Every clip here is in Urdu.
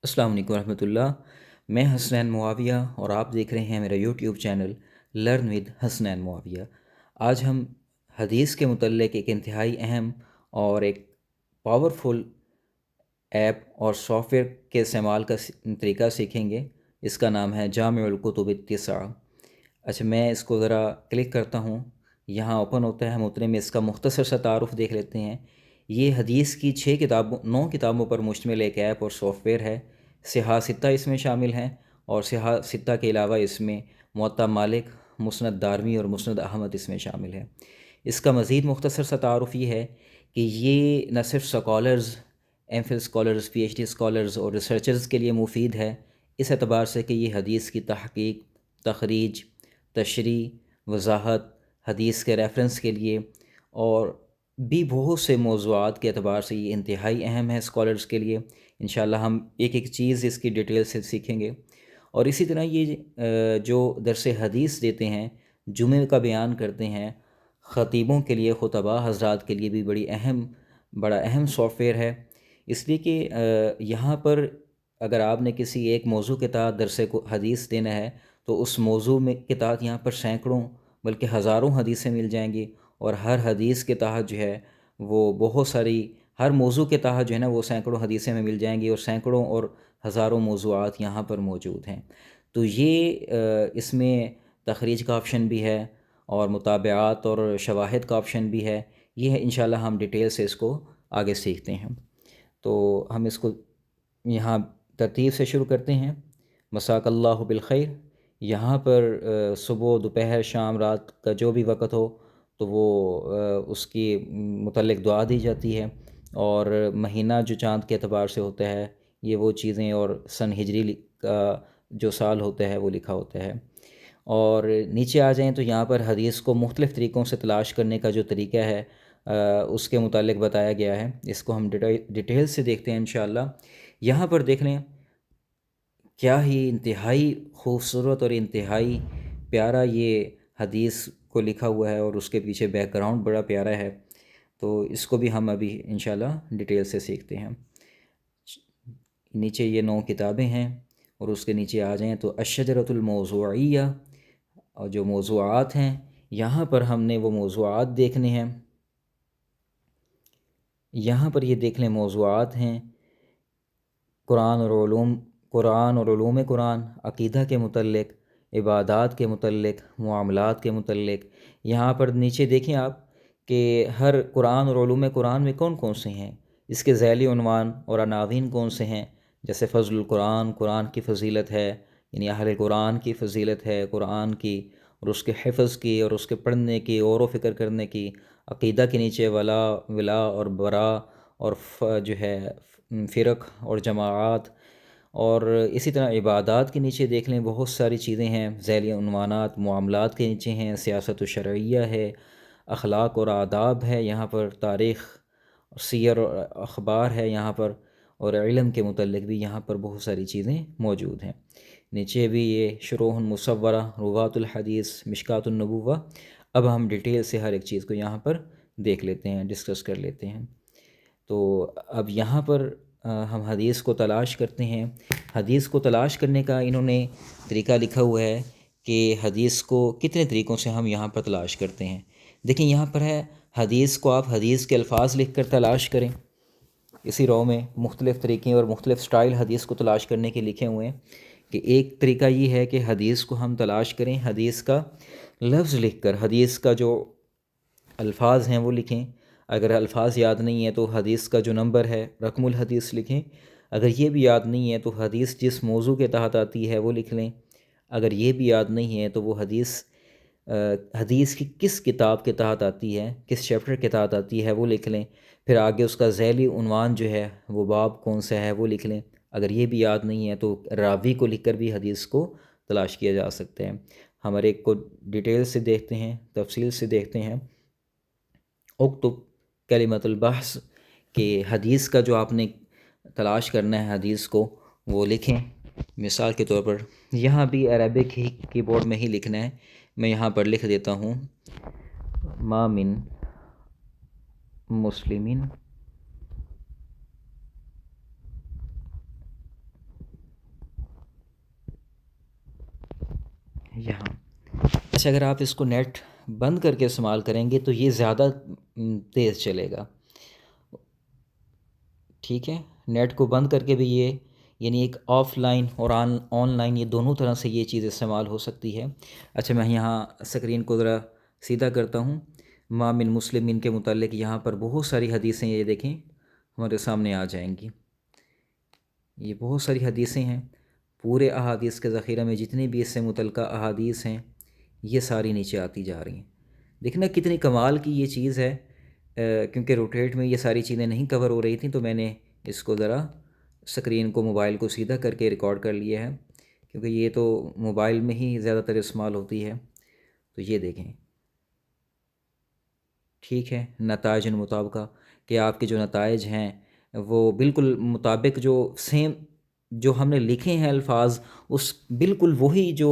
السلام علیکم ورحمۃ اللہ۔ میں حسنین معاویہ اور آپ دیکھ رہے ہیں میرا YouTube channel learn with Hasnain Muawiya. آج ہم حدیث کے متعلق ایک انتہائی اہم اور ایک پاورفل ایپ اور سافٹ ویئر کے استعمال کا طریقہ سیکھیں گے۔ اس کا نام ہے جامع الکتب التسعہ۔ اچھا، میں اس کو ذرا کلک کرتا ہوں، یہاں اوپن ہوتا ہے۔ ہم اتنے میں اس کا مختصر سا تعارف دیکھ لیتے ہیں۔ یہ حدیث کی 9 کتابوں پر مشتمل ایک ایپ اور سافٹ ویئر ہے۔ صحاح ستہ اس میں شامل ہیں، اور صحاح ستہ کے علاوہ اس میں موطا مالک، مسند دارمی اور مسند احمد اس میں شامل ہے۔ اس کا مزید مختصر سا تعارف یہ ہے کہ یہ نہ صرف scholars, M Phil scholars, P H D scholars اور ریسرچرز کے لیے مفید ہے، اس اعتبار سے کہ یہ حدیث کی تحقیق، تخریج، تشریح، وضاحت، حدیث کے ریفرنس کے لیے اور بھی بہت سے موضوعات کے اعتبار سے یہ انتہائی اہم ہے اسکالرز کے لیے۔ انشاءاللہ ہم ایک ایک چیز اس کی ڈیٹیل سے سیکھیں گے۔ اور اسی طرح یہ جو درس حدیث دیتے ہیں، جمعے کا بیان کرتے ہیں، خطیبوں کے لیے، خطباء حضرات کے لیے بھی بڑا اہم سافٹ ویئر ہے۔ اس لیے کہ یہاں پر اگر آپ نے کسی ایک موضوع کے تحت درس کو حدیث دینا ہے تو اس موضوع میں کے تحت یہاں پر سینکڑوں بلکہ ہزاروں حدیثیں مل جائیں گی، اور ہر حدیث کے تحت جو ہے وہ بہت ساری، ہر موضوع کے تحت جو ہے نا وہ سینکڑوں حدیثیں میں مل جائیں گی، اور سینکڑوں اور ہزاروں موضوعات یہاں پر موجود ہیں۔ تو یہ اس میں تخریج کا آپشن بھی ہے، اور مطابعات اور شواہد کا آپشن بھی ہے۔ یہ ہے، انشاءاللہ ہم ڈیٹیل سے اس کو آگے سیکھتے ہیں۔ تو ہم اس کو یہاں ترتیب سے شروع کرتے ہیں۔ مساک اللہ بالخیر۔ یہاں پر صبح، دوپہر، شام، رات کا جو بھی وقت ہو تو وہ اس کی متعلق دعا دی جاتی ہے، اور مہینہ جو چاند کے اعتبار سے ہوتا ہے یہ وہ چیزیں، اور سن ہجری کا جو سال ہوتا ہے وہ لکھا ہوتا ہے۔ اور نیچے آ جائیں تو یہاں پر حدیث کو مختلف طریقوں سے تلاش کرنے کا جو طریقہ ہے اس کے متعلق بتایا گیا ہے۔ اس کو ہم ڈیٹیل سے دیکھتے ہیں انشاءاللہ۔ یہاں پر دیکھ لیں کیا ہی انتہائی خوبصورت اور انتہائی پیارا یہ حدیث کو لکھا ہوا ہے، اور اس کے پیچھے بیک گراؤنڈ بڑا پیارا ہے۔ تو اس کو بھی ہم ابھی انشاءاللہ ڈیٹیل سے سیکھتے ہیں۔ نیچے یہ 9 کتابیں ہیں، اور اس کے نیچے آ جائیں تو الشجرۃ الموضوعیہ، اور جو موضوعات ہیں یہاں پر ہم نے وہ موضوعات دیکھنے ہیں۔ یہاں پر یہ دیکھ لیں موضوعات ہیں قرآن اور علوم قرآن، عقیدہ کے متعلق، عبادات کے متعلق، معاملات کے متعلق۔ یہاں پر نیچے دیکھیں آپ کہ ہر قرآن اور علوم قرآن میں کون کون سے ہیں، اس کے ذیلی عنوان اور عناوین کون سے ہیں۔ جیسے فضل القرآن، قرآن کی فضیلت ہے، یعنی اہل قرآن کی فضیلت ہے قرآن کی، اور اس کے حفظ کی، اور اس کے پڑھنے کی، غور و فکر کرنے کی۔ عقیدہ کے نیچے ولا اور برا، اور جو ہے فرق اور جماعات۔ اور اسی طرح عبادات کے نیچے دیکھ لیں بہت ساری چیزیں ہیں، ذیلی عنوانات۔ معاملات کے نیچے ہیں سیاست و شرعیہ ہے، اخلاق اور آداب ہے، یہاں پر تاریخ، سیر اور اخبار ہے یہاں پر، اور علم کے متعلق بھی یہاں پر بہت ساری چیزیں موجود ہیں۔ نیچے بھی یہ شروح مصورہ، روات الحدیث، مشکات النبوہ۔ اب ہم ڈیٹیل سے ہر ایک چیز کو یہاں پر دیکھ لیتے ہیں، ڈسکس کر لیتے ہیں۔ تو اب یہاں پر ہم حدیث کو تلاش کرتے ہیں۔ حدیث کو تلاش کرنے کا انہوں نے طریقہ لکھا ہوا ہے کہ حدیث کو کتنے طریقوں سے ہم یہاں پر تلاش کرتے ہیں۔ دیکھیں یہاں پر ہے، حدیث کو آپ حدیث کے الفاظ لکھ کر تلاش کریں۔ اسی رو میں مختلف طریقے اور مختلف سٹائل حدیث کو تلاش کرنے کے لکھے ہوئے ہیں، کہ ایک طریقہ یہ ہے کہ حدیث کو ہم تلاش کریں حدیث کا لفظ لکھ کر، حدیث کا جو الفاظ ہیں وہ لکھیں۔ اگر الفاظ یاد نہیں ہے تو حدیث کا جو نمبر ہے، رقم الحدیث لکھیں۔ اگر یہ بھی یاد نہیں ہے تو حدیث جس موضوع کے تحت آتی ہے وہ لکھ لیں۔ اگر یہ بھی یاد نہیں ہے تو وہ حدیث کی کس کتاب کے تحت آتی ہے، کس چیپٹر کے تحت آتی ہے وہ لکھ لیں۔ پھر آگے اس کا ذیلی عنوان جو ہے وہ باب کون سا ہے وہ لکھ لیں۔ اگر یہ بھی یاد نہیں ہے تو راوی کو لکھ کر بھی حدیث کو تلاش کیا جا سکتا ہے۔ ہم ہر ایک کو ڈیٹیل سے دیکھتے ہیں، تفصیل سے دیکھتے ہیں۔ اکتب کلمۃ البحث، کہ حدیث کا جو آپ نے تلاش کرنا ہے حدیث کو وہ لکھیں۔ مثال کے طور پر یہاں بھی عربک ہی کی بورڈ میں ہی لکھنا ہے۔ میں یہاں پر لکھ دیتا ہوں ما من مسلمین یہاں اچھا، اگر آپ اس کو نیٹ بند کر کے استعمال کریں گے تو یہ زیادہ تیز چلے گا، ٹھیک ہے۔ نیٹ کو بند کر کے بھی یہ یعنی ایک آف لائن اور آن لائن یہ دونوں طرح سے یہ چیز استعمال ہو سکتی ہے۔ اچھا، میں یہاں اسکرین کو ذرا سیدھا کرتا ہوں۔ ما من مسلمین کے متعلق یہاں پر بہت ساری حدیثیں یہ دیکھیں ہمارے سامنے آ جائیں گی۔ یہ بہت ساری حدیثیں ہیں، پورے احادیث کے ذخیرہ میں جتنی بھی اس سے متعلقہ احادیث ہیں یہ ساری نیچے آتی جا رہی ہیں۔ دیکھنا کتنی کمال کی یہ چیز ہے، کیونکہ روٹیٹ میں یہ ساری چیزیں نہیں کور ہو رہی تھیں تو میں نے اس کو ذرا اسکرین کو موبائل کو سیدھا کر کے ریکارڈ کر لیا ہے، کیونکہ یہ تو موبائل میں ہی زیادہ تر استعمال ہوتی ہے۔ تو یہ دیکھیں، ٹھیک ہے، نتائج المطابقہ کہ آپ کے جو نتائج ہیں وہ بالکل مطابق جو سیم جو ہم نے لکھے ہیں الفاظ، اس بالکل وہی جو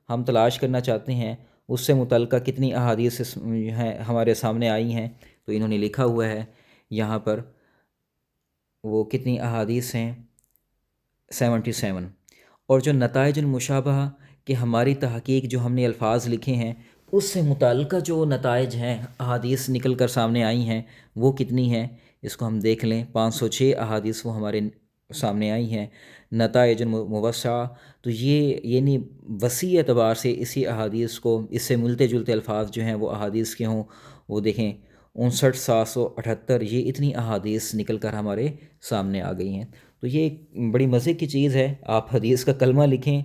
ہم تلاش کرنا چاہتے ہیں اس سے متعلقہ کتنی احادیث ہیں ہمارے سامنے آئی ہیں۔ تو انہوں نے لکھا ہوا ہے یہاں پر وہ کتنی احادیث ہیں، 77۔ اور جو نتائج المشابہہ کہ ہماری تحقیق جو ہم نے الفاظ لکھے ہیں اس سے متعلقہ جو نتائج ہیں احادیث نکل کر سامنے آئی ہیں وہ کتنی ہیں، اس کو ہم دیکھ لیں۔ 506 احادیث وہ ہمارے سامنے آئی ہیں۔ نتائج الموسعہ، تو یہ یعنی وسیع اعتبار سے اسی احادیث کو اس سے ملتے جلتے الفاظ جو ہیں وہ احادیث کے ہوں، وہ دیکھیں 59,778 یہ اتنی احادیث نکل کر ہمارے سامنے آ گئی ہیں۔ تو یہ ایک بڑی مزے کی چیز ہے، آپ حدیث کا کلمہ لکھیں،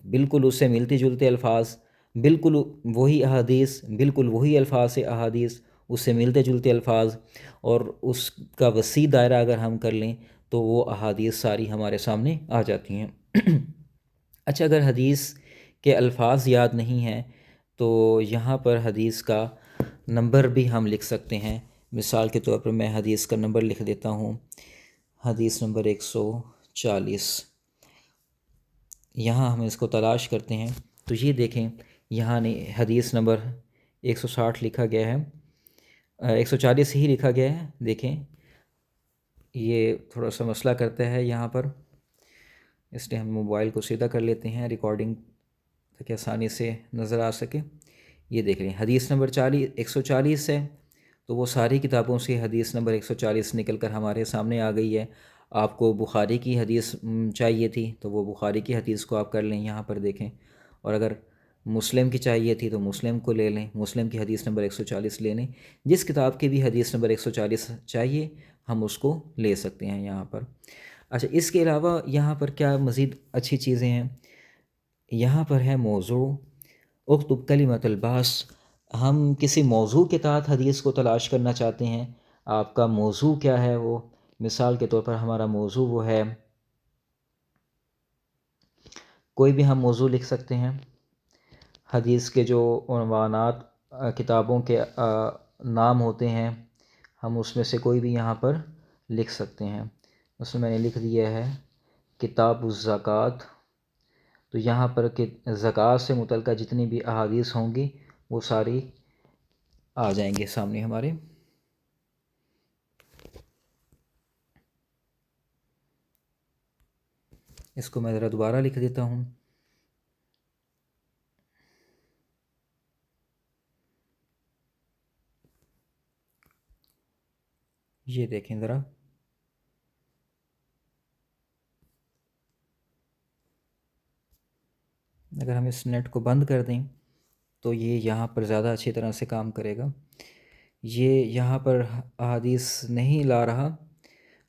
بالکل اس سے ملتے جلتے الفاظ، بالکل وہی احادیث، بالکل وہی الفاظ سے احادیث، اس سے ملتے جلتے الفاظ، اور اس کا وسیع دائرہ اگر ہم کر لیں تو وہ احادیث ساری ہمارے سامنے آ جاتی ہیں۔ اچھا، اگر حدیث کے الفاظ یاد نہیں ہیں تو یہاں پر حدیث کا نمبر بھی ہم لکھ سکتے ہیں۔ مثال کے طور پر میں حدیث کا نمبر لکھ دیتا ہوں، حدیث نمبر 140۔ یہاں ہم اس کو تلاش کرتے ہیں تو یہ دیکھیں یہاں حدیث نمبر 160 لکھا گیا ہے، 140 ہی لکھا گیا ہے۔ دیکھیں یہ تھوڑا سا مسئلہ کرتا ہے یہاں پر، اس لیے ہم موبائل کو سیدھا کر لیتے ہیں ریکارڈنگ تاکہ آسانی سے نظر آ سکے۔ یہ دیکھ لیں حدیث نمبر 140 ہے، تو وہ ساری کتابوں سے حدیث نمبر 140 نکل کر ہمارے سامنے آ گئی ہے۔ آپ کو بخاری کی حدیث چاہیے تھی تو وہ بخاری کی حدیث کو آپ کر لیں، یہاں پر دیکھیں، اور اگر مسلم کی چاہیے تھی تو مسلم کو لے لیں، مسلم کی حدیث نمبر 140 لے لیں۔ جس کتاب کی بھی حدیث نمبر 140 چاہیے ہم اس کو لے سکتے ہیں یہاں پر۔ اچھا، اس کے علاوہ یہاں پر کیا مزید اچھی چیزیں ہیں، یہاں پر ہے موضوع، اکتب کلمۃ الباس۔ ہم کسی موضوع کے تحت حدیث کو تلاش کرنا چاہتے ہیں، آپ کا موضوع کیا ہے وہ، مثال کے طور پر ہمارا موضوع وہ ہے، کوئی بھی ہم موضوع لکھ سکتے ہیں۔ حدیث کے جو عنوانات کتابوں کے نام ہوتے ہیں ہم اس میں سے کوئی بھی یہاں پر لکھ سکتے ہیں۔ اس میں نے لکھ دیا ہے کتاب الزکوٰۃ، تو یہاں پر کہ زکوٰۃ سے متعلقہ جتنی بھی احادیث ہوں گی وہ ساری آ جائیں گے سامنے ہمارے۔ اس کو میں ذرا دوبارہ لکھ دیتا ہوں۔ یہ دیکھیں ذرا، اگر ہم اس نیٹ کو بند کر دیں تو یہ یہاں پر زیادہ اچھی طرح سے کام کرے گا۔ یہ یہاں پر احادیث نہیں لا رہا،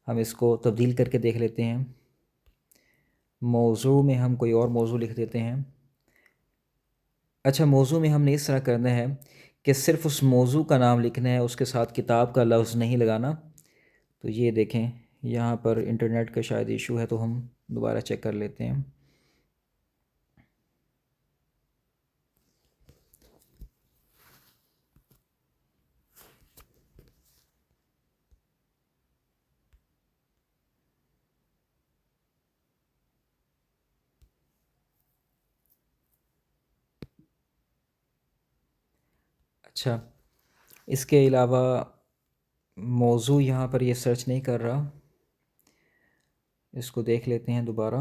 ہم اس کو تبدیل کر کے دیکھ لیتے ہیں۔ موضوع میں ہم کوئی اور موضوع لکھ دیتے ہیں۔ اچھا، موضوع میں ہم نے اس طرح کرنا ہے کہ صرف اس موضوع کا نام لکھنا ہے، اس کے ساتھ کتاب کا لفظ نہیں لگانا۔ تو یہ دیکھیں یہاں پر انٹرنیٹ کا شاید ایشو ہے تو ہم دوبارہ چیک کر لیتے ہیں۔ اچھا، اس کے علاوہ موضوع یہاں پر یہ سرچ نہیں کر رہا، اس کو دیکھ لیتے ہیں دوبارہ۔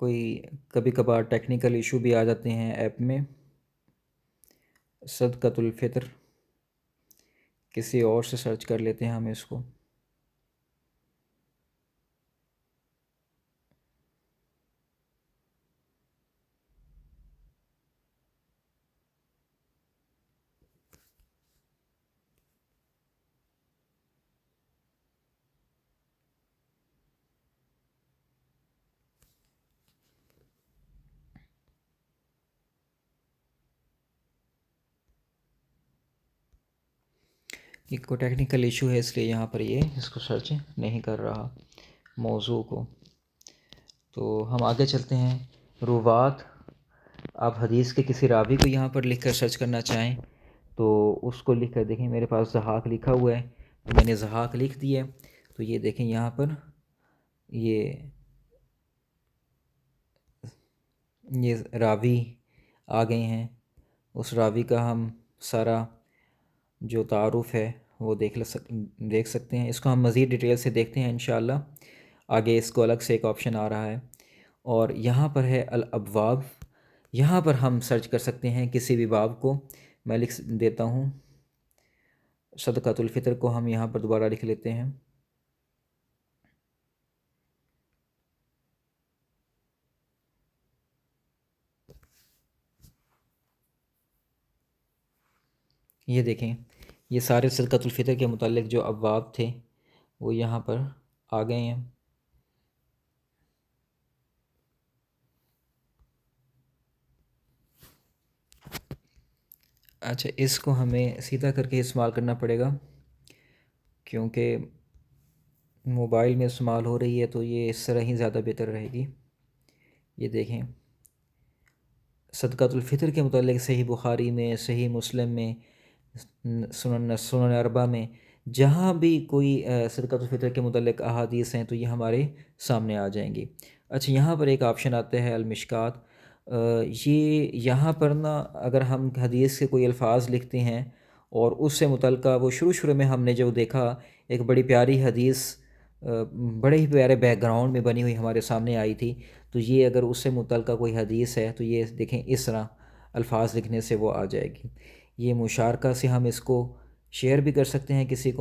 کوئی کبھی کبھار ٹیکنیکل ایشو بھی آ جاتے ہیں ایپ میں. صدقۃ الفطر کسی اور سے سرچ کر لیتے ہیں ہم اس کو. یہ کوئی ٹیکنیکل ایشو ہے اس لیے یہاں پر یہ اس کو سرچ نہیں کر رہا موضوع کو. تو ہم آگے چلتے ہیں. روات، آپ حدیث کے کسی راوی کو یہاں پر لکھ کر سرچ کرنا چاہیں تو اس کو لکھ کر دیکھیں. میرے پاس ضحاک لکھا ہوا ہے تو میں نے ضحاک لکھ دیا ہے. تو یہ دیکھیں یہاں پر یہ راوی آ گئے ہیں. اس راوی کا ہم سارا جو تعارف ہے وہ دیکھ سکتے ہیں. اس کو ہم مزید ڈیٹیل سے دیکھتے ہیں انشاءاللہ. آگے اس کو الگ سے ایک آپشن آ رہا ہے اور یہاں پر ہے الابواب. یہاں پر ہم سرچ کر سکتے ہیں کسی بھی باب کو. میں لکھ دیتا ہوں صدقۃ الفطر کو ہم یہاں پر دوبارہ لکھ لیتے ہیں. یہ دیکھیں یہ سارے صدقۃ الفطر کے متعلق جو ابواب تھے وہ یہاں پر آ گئے ہیں. اچھا، اس کو ہمیں سیدھا کر کے استعمال کرنا پڑے گا کیونکہ موبائل میں استعمال ہو رہی ہے تو یہ اس طرح ہی زیادہ بہتر رہے گی. یہ دیکھیں صدقۃ الفطر کے متعلق صحیح بخاری میں، صحیح مسلم میں، سنن اربعہ میں جہاں بھی کوئی صدقۃ الفطر کے متعلق احادیث ہیں تو یہ ہمارے سامنے آ جائیں گی. اچھا، یہاں پر ایک آپشن آتا ہے المشکات. یہ یہاں پر نا اگر ہم حدیث کے کوئی الفاظ لکھتے ہیں اور اس سے متعلقہ وہ شروع میں ہم نے جو دیکھا ایک بڑی پیاری حدیث بڑے ہی پیارے بیک گراؤنڈ میں بنی ہوئی ہمارے سامنے آئی تھی. تو یہ اگر اس سے متعلقہ کوئی حدیث ہے تو یہ دیکھیں اس طرح الفاظ لکھنے سے وہ آ جائے گی. یہ مشارکہ سے ہم اس کو شیئر بھی کر سکتے ہیں کسی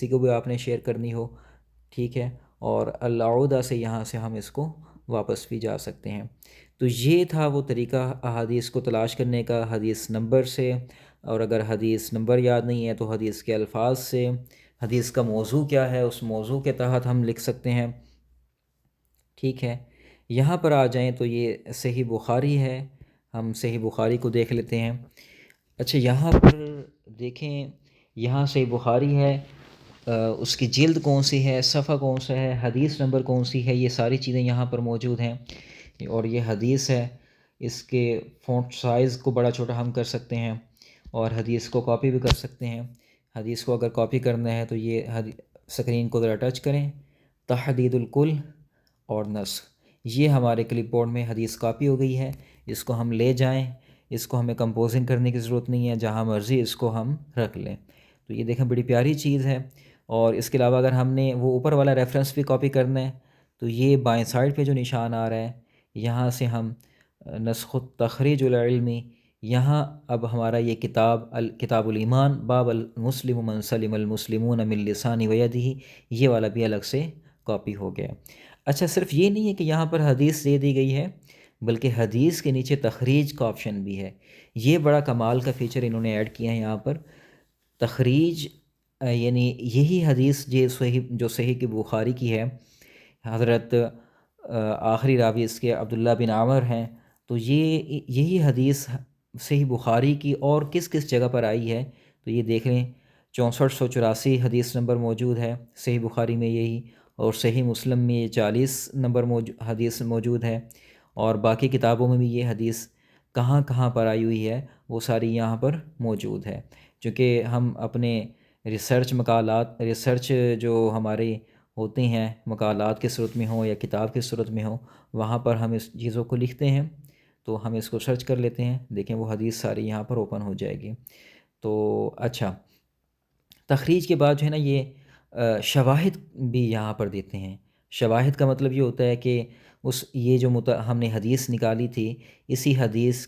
کو بھی آپ نے شیئر کرنی ہو، ٹھیک ہے. اور العودہ سے یہاں سے ہم اس کو واپس بھی جا سکتے ہیں. تو یہ تھا وہ طریقہ احادیث کو تلاش کرنے کا حدیث نمبر سے. اور اگر حدیث نمبر یاد نہیں ہے تو حدیث کے الفاظ سے، حدیث کا موضوع کیا ہے اس موضوع کے تحت ہم لکھ سکتے ہیں، ٹھیک ہے. یہاں پر آ جائیں تو یہ صحیح بخاری ہے. ہم صحیح بخاری کو دیکھ لیتے ہیں. اچھا، یہاں پر دیکھیں یہاں صحیح بخاری ہے، اس کی جلد کون سی ہے، صفحہ کون سا ہے، حدیث نمبر کون سی ہے، یہ ساری چیزیں یہاں پر موجود ہیں. اور یہ حدیث ہے، اس کے فونٹ سائز کو بڑا چھوٹا ہم کر سکتے ہیں اور حدیث کو کاپی بھی کر سکتے ہیں. حدیث کو اگر کاپی کرنا ہے تو یہ سکرین کو ذرا ٹچ کریں، تحدید الکل اور نسخ، یہ ہمارے کلپ بورڈ میں حدیث کاپی ہو گئی ہے. اس کو ہم لے جائیں، اس کو ہمیں کمپوزنگ کرنے کی ضرورت نہیں ہے، جہاں مرضی اس کو ہم رکھ لیں. تو یہ دیکھیں بڑی پیاری چیز ہے. اور اس کے علاوہ اگر ہم نے وہ اوپر والا ریفرنس بھی کاپی کرنا ہے تو یہ بائیں سائڈ پہ جو نشان آ رہا ہے یہاں سے ہم نسخ التخریج العلمی، یہاں اب ہمارا یہ کتاب الایمان باب المسلم من سلم المسلمون من لسانہ ویدہ، یہ والا بھی الگ سے کاپی ہو گیا. اچھا، صرف یہ نہیں ہے کہ یہاں پر حدیث دے دی گئی ہے بلکہ حدیث کے نیچے تخریج کا آپشن بھی ہے. یہ بڑا کمال کا فیچر انہوں نے ایڈ کیا ہے یہاں پر. تخریج یعنی یہی حدیث جو صحیح کی بخاری کی ہے، حضرت آخری راوی اس کے عبداللہ بن عمر ہیں، تو یہی حدیث صحیح بخاری کی اور کس کس جگہ پر آئی ہے تو یہ دیکھ لیں. 6484 حدیث نمبر موجود ہے صحیح بخاری میں یہی، اور صحیح مسلم میں یہ 40 نمبر حدیث موجود ہے. اور باقی کتابوں میں بھی یہ حدیث کہاں کہاں پر آئی ہوئی ہے وہ ساری یہاں پر موجود ہے. چونکہ ہم اپنے ریسرچ جو ہمارے ہوتے ہیں مقالات کی صورت میں ہوں یا کتاب کی صورت میں ہوں، وہاں پر ہم اس چیزوں کو لکھتے ہیں تو ہم اس کو سرچ کر لیتے ہیں. دیکھیں وہ حدیث ساری یہاں پر اوپن ہو جائے گی. تو اچھا، تخریج کے بعد جو ہے نا یہ شواہد بھی یہاں پر دیتے ہیں. شواہد کا مطلب یہ ہوتا ہے کہ یہ جو ہم نے حدیث نکالی تھی، اسی حدیث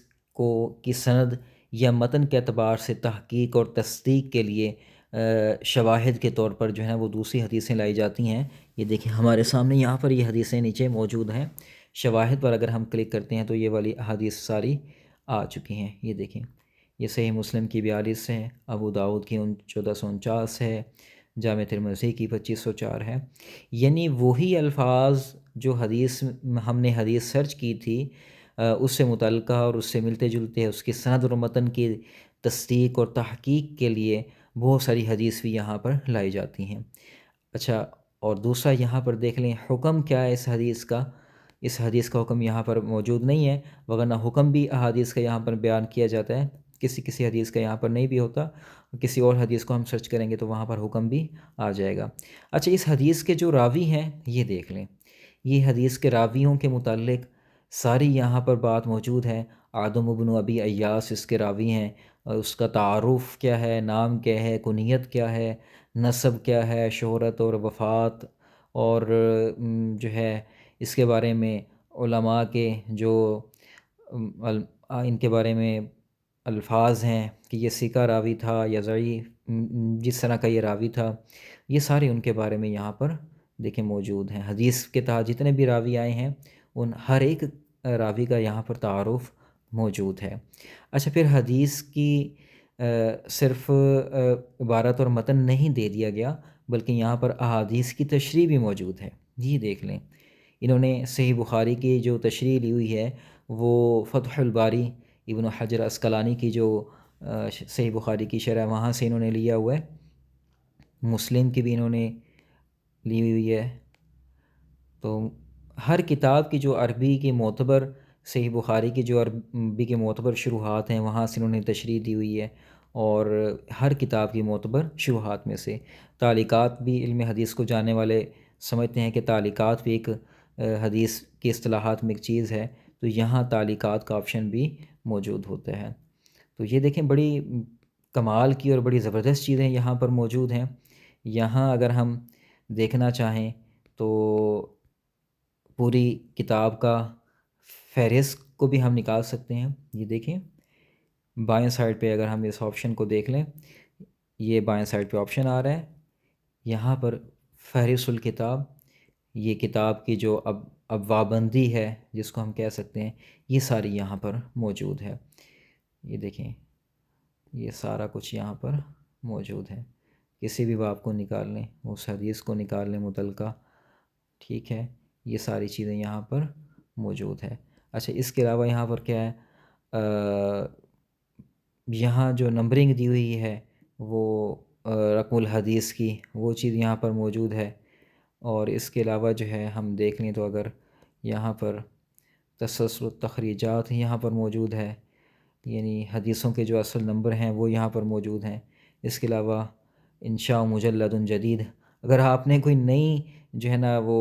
کی سند یا متن کے اعتبار سے تحقیق اور تصدیق کے لیے شواہد کے طور پر جو ہے نا وہ دوسری حدیثیں لائی جاتی ہیں۔ یہ دیکھیں ہمارے سامنے یہاں پر یہ حدیثیں نیچے موجود ہیں۔ شواہد پر اگر ہم کلک کرتے ہیں تو یہ والی احادیث ساری آ چکی ہیں۔ یہ دیکھیں، یہ صحیح مسلم کی 42 ہے، ابو داؤد کی 1449 ہے، جامع ترمذی کی 2504 ہے۔ یعنی وہی الفاظ جو ہم نے حدیث سرچ کی تھی اس سے متعلقہ اور اس سے ملتے جلتے اس کی سند اور متن کی تصدیق اور تحقیق کے لیے بہت ساری حدیث بھی یہاں پر لائی جاتی ہیں۔ اچھا، اور دوسرا یہاں پر دیکھ لیں حکم کیا ہے اس حدیث کا۔ اس حدیث کا حکم یہاں پر موجود نہیں ہے، وگرنہ حکم بھی احادیث کا یہاں پر بیان کیا جاتا ہے، کسی حدیث کا یہاں پر نہیں بھی ہوتا۔ کسی اور حدیث کو ہم سرچ کریں گے تو وہاں پر حکم بھی آ جائے گا۔ اچھا، اس حدیث کے جو راوی ہیں یہ دیکھ لیں، یہ حدیث کے راویوں کے متعلق ساری یہاں پر بات موجود ہے۔ آدم بن ابی ایاس اس کے راوی ہیں، اور اس کا تعارف کیا ہے، نام کیا ہے، کنیت کیا ہے، نسب کیا ہے، شہرت اور وفات، اور جو ہے اس کے بارے میں علماء کے جو ان کے بارے میں الفاظ ہیں کہ یہ ثقہ راوی تھا یا ضعیف، جس طرح کا یہ راوی تھا، یہ سارے ان کے بارے میں یہاں پر دیکھیں موجود ہیں۔ حدیث کے تحت جتنے بھی راوی آئے ہیں ان ہر ایک راوی کا یہاں پر تعارف موجود ہے۔ اچھا، پھر حدیث کی صرف عبارت اور متن نہیں دے دیا گیا، بلکہ یہاں پر احادیث کی تشریح بھی موجود ہے۔ یہ دیکھ لیں، انہوں نے صحیح بخاری کی جو تشریح لی ہوئی ہے وہ فتح الباری ابن حجر عسقلانی کی جو صحیح بخاری کی شرح وہاں سے انہوں نے لیا ہوا ہے۔ مسلم کی بھی انہوں نے لی ہوئی ہے۔ تو ہر کتاب کی جو عربی کی معتبر، صحیح بخاری کی جو عربی کے معتبر شروحات ہیں وہاں سے انہوں نے تشریح دی ہوئی ہے، اور ہر کتاب کی معتبر شروحات میں سے تعلیقات بھی علم حدیث کو جاننے والے سمجھتے ہیں کہ تعلیقات بھی ایک حدیث کی اصطلاحات میں ایک چیز ہے، تو یہاں تعلیقات کا آپشن بھی موجود ہوتا ہے۔ تو یہ دیکھیں بڑی کمال کی اور بڑی زبردست چیزیں یہاں پر موجود ہیں۔ یہاں اگر ہم دیکھنا چاہیں تو پوری کتاب کا فہرست کو بھی ہم نکال سکتے ہیں۔ یہ دیکھیں بائیں سائڈ پہ اگر ہم اس آپشن کو دیکھ لیں، یہ بائیں سائڈ پہ آپشن آ رہا ہے، یہاں پر فہرست الکتاب، یہ کتاب کی جو ابواب بندی ہے جس کو ہم کہہ سکتے ہیں، یہ ساری یہاں پر موجود ہے۔ یہ دیکھیں یہ سارا کچھ یہاں پر موجود ہے، کسی بھی باب کو نکال لیں، اس حدیث کو نکال لیں متعلقہ، ٹھیک ہے، یہ ساری چیزیں یہاں پر موجود ہے۔ اچھا، اس کے علاوہ یہاں پر کیا ہے، یہاں جو نمبرنگ دی ہوئی ہے وہ رقم الحدیث کی، وہ چیز یہاں پر موجود ہے۔ اور اس کے علاوہ جو ہے ہم دیکھ لیں تو اگر یہاں پر تسلسل التخریجات یہاں پر موجود ہے، یعنی حدیثوں کے جو اصل نمبر ہیں وہ یہاں پر موجود ہیں۔ اس کے علاوہ انشاء مجلد جدید، اگر آپ نے کوئی نئی جو ہے نا وہ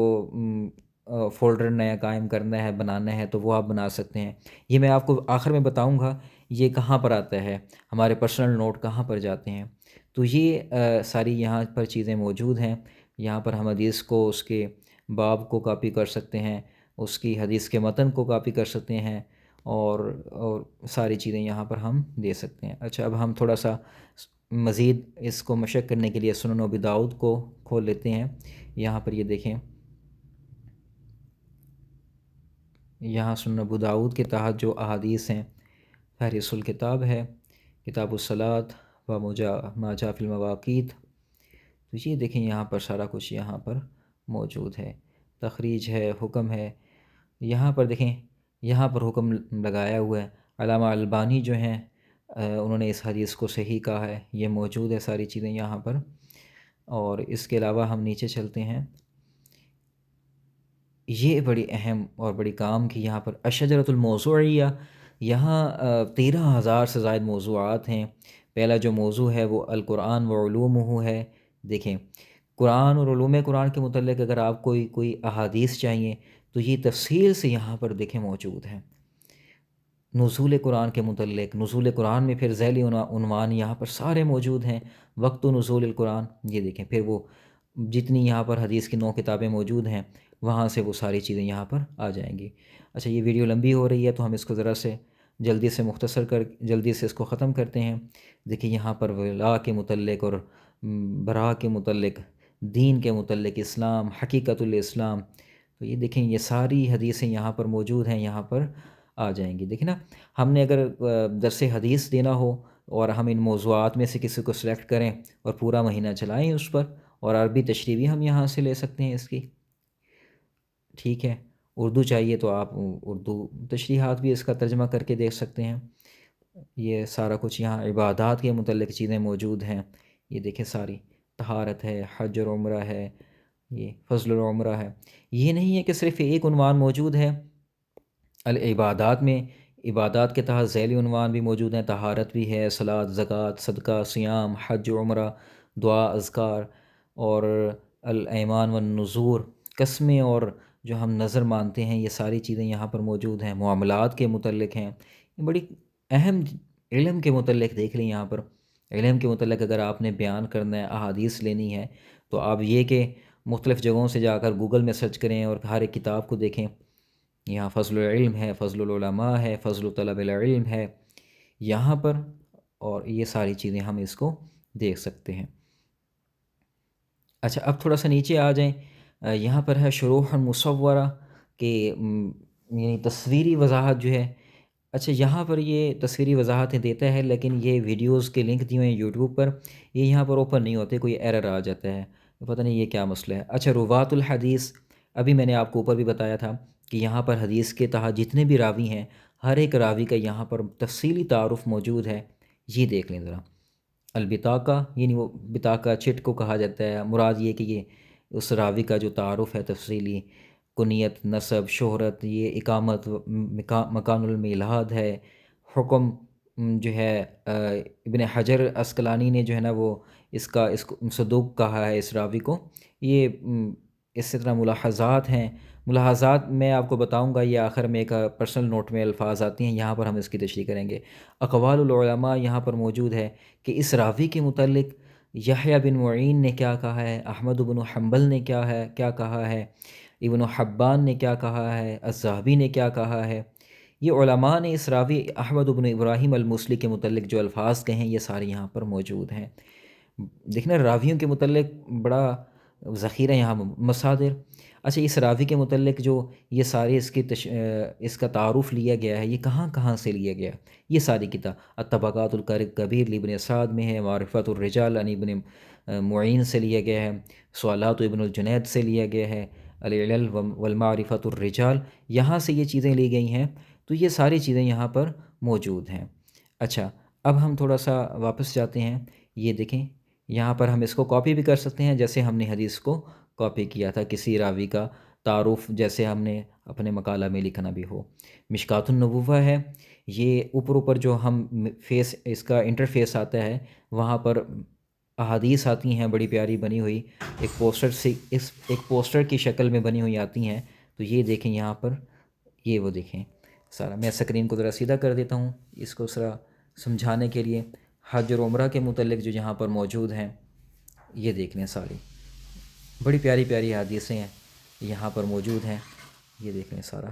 فولڈر نیا قائم کرنا ہے، بنانا ہے، تو وہ آپ بنا سکتے ہیں۔ یہ میں آپ کو آخر میں بتاؤں گا یہ کہاں پر آتا ہے، ہمارے پرسنل نوٹ کہاں پر جاتے ہیں۔ تو یہ ساری یہاں پر چیزیں موجود ہیں۔ یہاں پر ہم حدیث کو اس کے باب کو کاپی کر سکتے ہیں، اس کی حدیث کے متن کو کاپی کر سکتے ہیں، اور ساری چیزیں یہاں پر ہم دے سکتے ہیں۔ اچھا، اب ہم تھوڑا سا مزید اس کو مشق کرنے کے لیے سنن ابی داؤد کو کھول لیتے ہیں۔ یہاں پر یہ دیکھیں، یہاں سنن ابو داؤد کے تحت جو احادیث ہیں، فہرست الکتاب ہے، کتاب الصلاۃ و ما جاء فی المواقیت، تو یہ دیکھیں یہاں پر سارا کچھ یہاں پر موجود ہے، تخریج ہے، حکم ہے۔ یہاں پر دیکھیں، یہاں پر حکم لگایا ہوا ہے، علامہ البانی جو ہیں انہوں نے اس حدیث کو صحیح کہا ہے، یہ موجود ہے ساری چیزیں یہاں پر۔ اور اس کے علاوہ ہم نیچے چلتے ہیں، یہ بڑی اہم اور بڑی کام کی یہاں پر الشجرۃ الموضوعیہ، یہاں 13,000 سے زائد موضوعات ہیں۔ پہلا جو موضوع ہے وہ القرآن و علومہ ہے۔ دیکھیں قرآن اور علوم قرآن کے متعلق اگر آپ کوئی احادیث چاہیے تو یہ تفصیل سے یہاں پر دیکھیں موجود ہے۔ نزول قرآن کے متعلق، نزول قرآن میں پھر ذیلی عنوان یہاں پر سارے موجود ہیں۔ وقت و نزول القرآن، یہ دیکھیں، پھر وہ جتنی یہاں پر حدیث کی 9 کتابیں موجود ہیں وہاں سے وہ ساری چیزیں یہاں پر آ جائیں گی۔ اچھا، یہ ویڈیو لمبی ہو رہی ہے تو ہم اس کو ذرا سے جلدی سے مختصر کر جلدی سے اس کو ختم کرتے ہیں۔ دیکھیں یہاں پر ولا کے متعلق اور برا کے متعلق، دین کے متعلق، اسلام، حقیقت الاسلام، تو یہ دیکھیں یہ ساری حدیثیں یہاں پر موجود ہیں، یہاں پر آ جائیں گی۔ دیکھیں نا، ہم نے اگر درس حدیث دینا ہو اور ہم ان موضوعات میں سے کسی کو سلیکٹ کریں اور پورا مہینہ چلائیں اس پر، اور عربی تشریح بھی ہم یہاں سے لے سکتے ہیں اس کی، ٹھیک ہے۔ اردو چاہیے تو آپ اردو تشریحات بھی اس کا ترجمہ کر کے دیکھ سکتے ہیں۔ یہ سارا کچھ یہاں عبادات کے متعلق چیزیں موجود ہیں، یہ دیکھیں ساری، طہارت ہے، حج اور عمرہ ہے، یہ فضل العمرہ ہے۔ یہ نہیں ہے کہ صرف ایک عنوان موجود ہے العبادات میں، عبادات کے تحت ذیلی عنوان بھی موجود ہیں، طہارت بھی ہے، صلاۃ، زکوٰۃ، صدقہ، صیام، حج، عمرہ، دعا، اذکار، اور الایمان والنذور، قسمیں اور جو ہم نظر مانتے ہیں، یہ ساری چیزیں یہاں پر موجود ہیں۔ معاملات کے متعلق ہیں، یہ بڑی اہم، علم کے متعلق دیکھ لیں یہاں پر، علم کے متعلق اگر آپ نے بیان کرنا ہے، احادیث لینی ہے، تو آپ یہ کہ مختلف جگہوں سے جا کر گوگل میں سرچ کریں اور ہر ایک کتاب کو دیکھیں۔ یہاں فضل العلم ہے، فضل العلماء ہے، فضل طلب العلم ہے یہاں پر، اور یہ ساری چیزیں ہم اس کو دیکھ سکتے ہیں۔ اچھا، اب تھوڑا سا نیچے آ جائیں، یہاں پر ہے شروح مصورہ کہ یعنی تصویری وضاحت جو ہے۔ اچھا، یہاں پر یہ تصویری وضاحتیں دیتا ہے، لیکن یہ ویڈیوز کے لنک دیے ہوئے ہیں یوٹیوب پر، یہ یہاں پر اوپن نہیں ہوتے، کوئی ایرر آ جاتا ہے، پتہ نہیں یہ کیا مسئلہ ہے۔ اچھا، روات الحدیث، ابھی میں نے آپ کو اوپر بھی بتایا تھا کہ یہاں پر حدیث کے تحت جتنے بھی راوی ہیں، ہر ایک راوی کا یہاں پر تفصیلی تعارف موجود ہے، یہ دیکھ لیں ذرا۔ البطاقہ، یعنی وہ بطاقہ چٹ کو کہا جاتا ہے، مراد یہ کہ یہ اس راوی کا جو تعارف ہے تفصیلی، کنیت، نسب، شہرت، یہ اقامت، مکان المیلاد ہے، حکم جو ہے ابن حجر عسقلانی نے جو ہے نا وہ اس کو صدوق کہا ہے اس راوی کو۔ یہ اس طرح ملاحظات ہیں، ملاحظات میں آپ کو بتاؤں گا، یہ آخر میں ایک پرسنل نوٹ میں الفاظ آتی ہیں، یہاں پر ہم اس کی تشریح کریں گے۔ اقوال العلماء یہاں پر موجود ہے کہ اس راوی کے متعلق یحییٰ بن معین نے کیا کہا ہے، احمد بن حنبل نے کیا کہا ہے، ابن حبان نے کیا کہا ہے، الذہبی نے کیا کہا ہے۔ یہ علماء نے اس راوی احمد بن ابراہیم الموصلی کے متعلق جو الفاظ کہیں، یہ سارے یہاں پر موجود ہیں۔ دیکھنا، راویوں کے متعلق بڑا ذخیرہ یہاں مصادر۔ اچھا، اس راوی کے متعلق جو یہ سارے اس کا تعارف لیا گیا ہے، یہ کہاں کہاں سے لیا گیا؟ یہ ساری کتاب الطبقات الکبیر لابن سعد میں ہے، معرفت الرجال عن ابن معین سے لیا گیا ہے، سوالات ابن الجنید سے لیا گیا ہے، العلل والمعرفت الرجال، یہاں سے یہ چیزیں لی گئی ہیں، تو یہ ساری چیزیں یہاں پر موجود ہیں۔ اچھا، اب ہم تھوڑا سا واپس جاتے ہیں، یہ دیکھیں یہاں پر ہم اس کو کاپی بھی کر سکتے ہیں، جیسے ہم نے حدیث کو کاپی کیا تھا، کسی راوی کا تعارف جیسے ہم نے اپنے مقالہ میں لکھنا بھی ہو۔ مشکات النبوہ ہے، یہ اوپر جو ہم اس کا انٹرفیس آتا ہے، وہاں پر احادیث آتی ہیں بڑی پیاری بنی ہوئی، ایک پوسٹر کی شکل میں بنی ہوئی آتی ہیں، تو یہ دیکھیں یہاں پر، یہ وہ دیکھیں سارا، میں اسکرین کو ذرا سیدھا کر دیتا ہوں اس کو ذرا سمجھانے کے لیے۔ حج اور عمرہ کے متعلق جو یہاں پر موجود ہیں، یہ دیکھ لیں، ساری بڑی پیاری پیاری حدیثیں ہیں یہاں پر موجود ہیں، یہ دیکھ لیں سارا،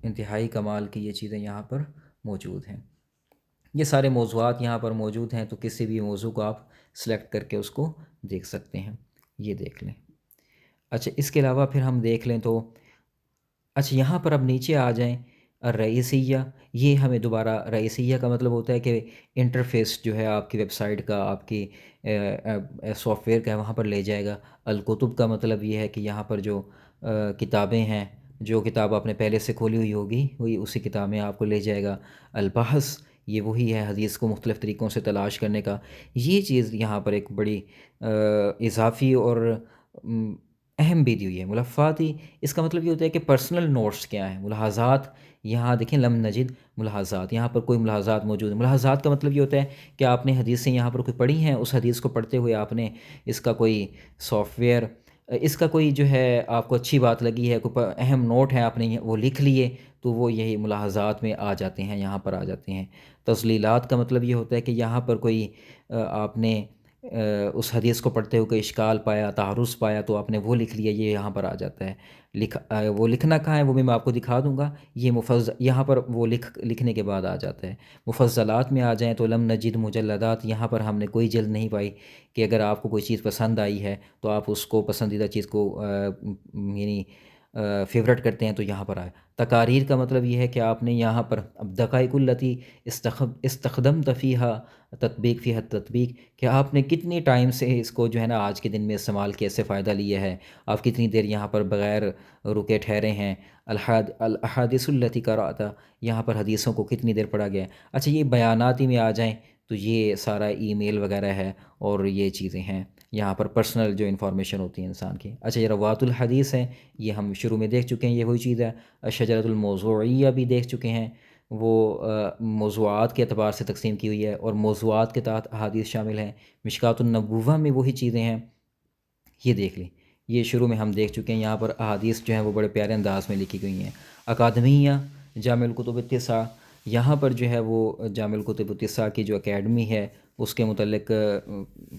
انتہائی کمال کی یہ چیزیں یہاں پر موجود ہیں۔ یہ سارے موضوعات یہاں پر موجود ہیں، تو کسی بھی موضوع کو آپ سلیکٹ کر کے اس کو دیکھ سکتے ہیں، یہ دیکھ لیں۔ اچھا، اس کے علاوہ پھر ہم دیکھ لیں تو، اچھا یہاں پر اب نیچے آ جائیں، الرئیسیہ، یہ ہمیں دوبارہ، رئیسیہ کا مطلب ہوتا ہے کہ انٹرفیس جو ہے آپ کی ویب سائٹ کا، آپ کی سافٹ ویئر کا ہے، وہاں پر لے جائے گا۔ الکتب کا مطلب یہ ہے کہ یہاں پر جو کتابیں ہیں، جو کتاب آپ نے پہلے سے کھولی ہوئی ہوگی وہی اسی کتاب میں آپ کو لے جائے گا۔ البحث، یہ وہی ہے حدیث کو مختلف طریقوں سے تلاش کرنے کا، یہ چیز یہاں پر ایک بڑی اضافی اور اہم بھی دی ہوئی ہے۔ ملفاتی، اس کا مطلب یہ ہوتا ہے کہ پرسنل نوٹس کیا ہیں، ملاحظات، یہاں دیکھیں لم نجد ملاحظات، یہاں پر کوئی ملاحظات موجود ہیں۔ ملاحظات کا مطلب یہ ہوتا ہے کہ آپ نے حدیثیں یہاں پر کوئی پڑھی ہیں، اس حدیث کو پڑھتے ہوئے آپ نے اس کا کوئی سافٹ ویئر، اس کا کوئی جو ہے آپ کو اچھی بات لگی ہے، کوئی اہم نوٹ ہے، آپ نے وہ لکھ لیے، تو وہ یہی ملاحظات میں آ جاتے ہیں، یہاں پر آ جاتے ہیں۔ تذلیلات کا مطلب یہ ہوتا ہے کہ یہاں پر کوئی آپ نے اس حدیث کو پڑھتے ہوئے کوئی اشکال پایا، تعارض پایا، تو آپ نے وہ لکھ لیا، یہ یہاں پر آ جاتا ہے۔ وہ لکھنا کہاں ہے وہ بھی میں آپ کو دکھا دوں گا۔ یہ یہاں پر وہ لکھنے کے بعد آ جاتا ہے۔ مفضلات میں آ جائیں تو لم نجد مجلدات، یہاں پر ہم نے کوئی جلد نہیں پائی کہ اگر آپ کو کوئی چیز پسند آئی ہے تو آپ اس کو پسندیدہ چیز کو یعنی فیورٹ کرتے ہیں تو یہاں پر آئے۔ تقاریر کا مطلب یہ ہے کہ آپ نے یہاں پر اب دقائق التی استخدمت فیہا تطبیق فیہا تطبیق، کہ آپ نے کتنی ٹائم سے اس کو جو ہے نا آج کے دن میں استعمال کیا، اس سے فائدہ لیا ہے، آپ کتنی دیر یہاں پر بغیر رکے ٹھہرے ہیں۔ الاحادیث التی قرأت، یہاں پر حدیثوں کو کتنی دیر پڑھا گیا ہے۔ اچھا یہ بیاناتی میں آ جائیں تو یہ سارا ای میل وغیرہ ہے اور یہ چیزیں ہیں، یہاں پر پرسنل جو انفارمیشن ہوتی ہے انسان کی۔ اچھا یہ روات الحدیث ہیں، یہ ہم شروع میں دیکھ چکے ہیں، یہ وہی چیز ہے۔ شجرۃ الموضوعیہ بھی دیکھ چکے ہیں، وہ موضوعات کے اعتبار سے تقسیم کی ہوئی ہے اور موضوعات کے تحت احادیث شامل ہیں۔ مشکوٰۃ النبوہ میں وہی چیزیں ہیں، یہ دیکھ لیں، یہ شروع میں ہم دیکھ چکے ہیں۔ یہاں پر احادیث جو ہیں وہ بڑے پیارے انداز میں لکھی گئی ہیں۔ اکادمیہ جامع الکتب التسع، یہاں پر جو ہے وہ جامع الکتب التسع کی جو اکیڈمی ہے اس کے متعلق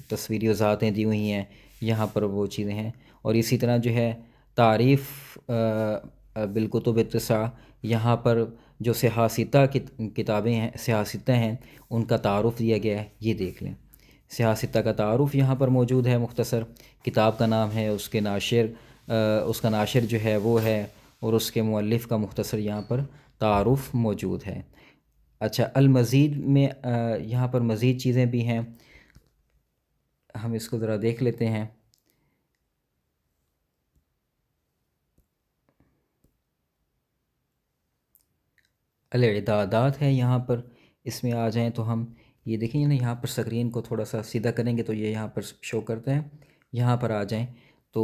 تصویری وضاحتیں دی ہوئی ہیں، یہاں پر وہ چیزیں ہیں۔ اور اسی طرح جو ہے تعریف بالکتب التسع، یہاں پر جو سیاستہ کتابیں ہیں، سیاستیں ہیں، ان کا تعارف دیا گیا ہے، یہ دیکھ لیں۔ سیاستہ کا تعارف یہاں پر موجود ہے، مختصر کتاب کا نام ہے، اس کا ناشر جو ہے وہ ہے، اور اس کے مؤلف کا مختصر یہاں پر تعارف موجود ہے۔ اچھا المزید میں یہاں پر مزید چیزیں بھی ہیں، ہم اس کو ذرا دیکھ لیتے ہیں۔ الاعدادات ہے یہاں پر، اس میں آ جائیں تو ہم یہ دیکھیں نا، یہاں پر سکرین کو تھوڑا سا سیدھا کریں گے تو یہ یہاں پر شو کرتا ہے۔ یہاں پر آ جائیں تو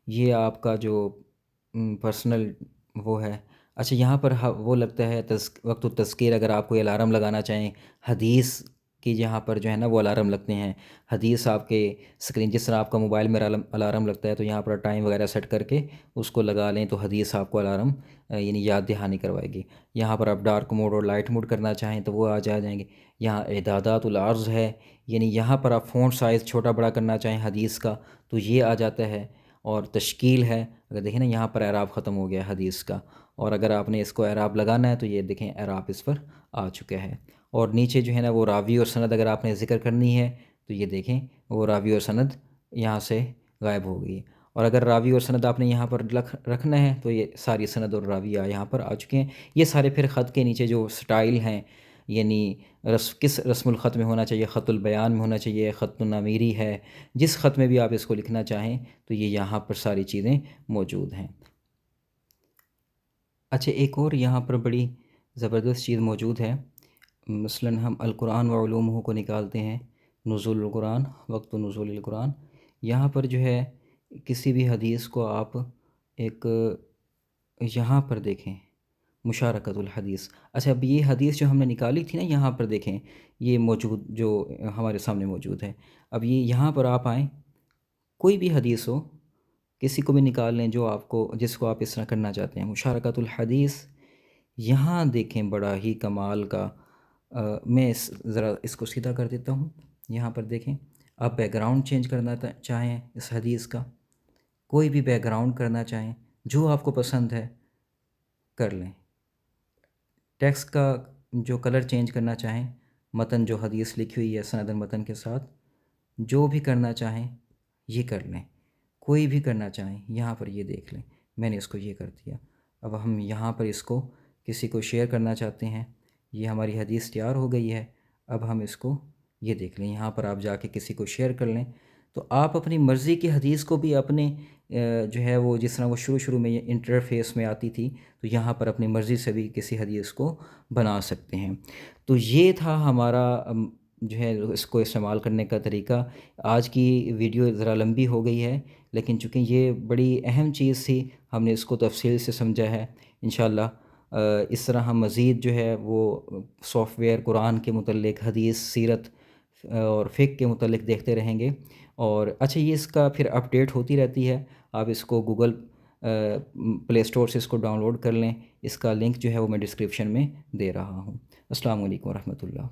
یہ آپ کا جو پرسنل وہ ہے۔ اچھا یہاں پر وہ لگتا ہے وقت التذکیر، اگر آپ کوئی الارم لگانا چاہیں حدیث کی، یہاں پر جو ہے نا وہ الارم لگتے ہیں، حدیث آپ کے اسکرین، جس طرح آپ کا موبائل میں الارم لگتا ہے تو یہاں پر ٹائم وغیرہ سیٹ کر کے اس کو لگا لیں تو حدیث آپ کو الارم یعنی یاد دہانی کروائے گی۔ یہاں پر آپ ڈارک موڈ اور لائٹ موڈ کرنا چاہیں تو وہ جائیں گے۔ یہاں اعدادات العرض ہے، یعنی یہاں پر آپ فونٹ سائز چھوٹا بڑا کرنا چاہیں حدیث کا تو یہ آ جاتا ہے۔ اور تشکیل ہے، اگر دیکھیں نا یہاں پر اعراب ختم ہو گیا حدیث کا، اور اگر آپ نے اس کو اعراب لگانا ہے تو یہ دیکھیں اعراب اس پر آ چکا ہے۔ اور نیچے جو ہے نا وہ راوی اور سند اگر آپ نے ذکر کرنی ہے تو یہ دیکھیں وہ راوی اور سند یہاں سے غائب ہو گئی، اور اگر راوی اور سند آپ نے یہاں پر رکھنا ہے تو یہ ساری سند اور راوی یہاں پر آ چکے ہیں۔ یہ سارے پھر خط کے نیچے جو سٹائل ہیں، یعنی کس رسم الخط میں ہونا چاہیے، خط البیان میں ہونا چاہیے، خط النمیری ہے، جس خط میں بھی آپ اس کو لکھنا چاہیں تو یہ یہاں پر ساری چیزیں موجود ہیں۔ اچھا ایک اور یہاں پر بڑی زبردست چیز موجود ہے، مثلاً ہم القرآن و علومہ کو نکالتے ہیں، نزول القرآن، وقت نزول القرآن، یہاں پر جو ہے کسی بھی حدیث کو آپ ایک یہاں پر دیکھیں مشارکت الحدیث۔ اچھا اب یہ حدیث جو ہم نے نکالی تھی نا، یہاں پر دیکھیں یہ موجود جو ہمارے سامنے موجود ہے۔ اب یہ یہاں پر آپ آئیں، کوئی بھی حدیث ہو کسی کو بھی نکال لیں جو آپ کو، جس کو آپ اس طرح کرنا چاہتے ہیں، مشارکت الحدیث، یہاں دیکھیں بڑا ہی کمال کا میں ذرا اس کو سیدھا کر دیتا ہوں۔ یہاں پر دیکھیں آپ بیک گراؤنڈ چینج کرنا چاہیں اس حدیث کا، کوئی بھی بیک گراؤنڈ کرنا چاہیں جو آپ کو پسند ہے کر لیں۔ ٹیکسٹ کا جو کلر چینج کرنا چاہیں، متن جو حدیث لکھی ہوئی ہے سند متن کے ساتھ، جو بھی کرنا چاہیں یہ کر لیں، کوئی بھی کرنا چاہیں یہاں پر یہ دیکھ لیں، میں نے اس کو یہ کر دیا۔ اب ہم یہاں پر اس کو کسی کو شیئر کرنا چاہتے ہیں، یہ ہماری حدیث تیار ہو گئی ہے، اب ہم اس کو یہ دیکھ لیں، یہاں پر آپ جا کے کسی کو شیئر کر لیں تو آپ اپنی مرضی کی حدیث کو بھی اپنے جو ہے وہ جس طرح وہ شروع میں انٹرفیس میں آتی تھی تو یہاں پر اپنی مرضی سے بھی کسی حدیث کو بنا سکتے ہیں۔ تو یہ تھا ہمارا جو ہے اس کو استعمال کرنے کا طریقہ۔ آج کی ویڈیو ذرا لمبی ہو گئی ہے، لیکن چونکہ یہ بڑی اہم چیز تھی ہم نے اس کو تفصیل سے سمجھا ہے۔ انشاءاللہ اس طرح ہم مزید جو ہے وہ سافٹ ویئر قرآن کے متعلق، حدیث، سیرت اور فقہ کے متعلق دیکھتے رہیں گے۔ اور اچھا یہ اس کا پھر اپڈیٹ ہوتی رہتی ہے، آپ اس کو گوگل پلے اسٹور سے اس کو ڈاؤن لوڈ کر لیں، اس کا لنک جو ہے وہ میں ڈسکرپشن میں دے رہا ہوں۔ السلام علیکم ورحمۃ اللہ۔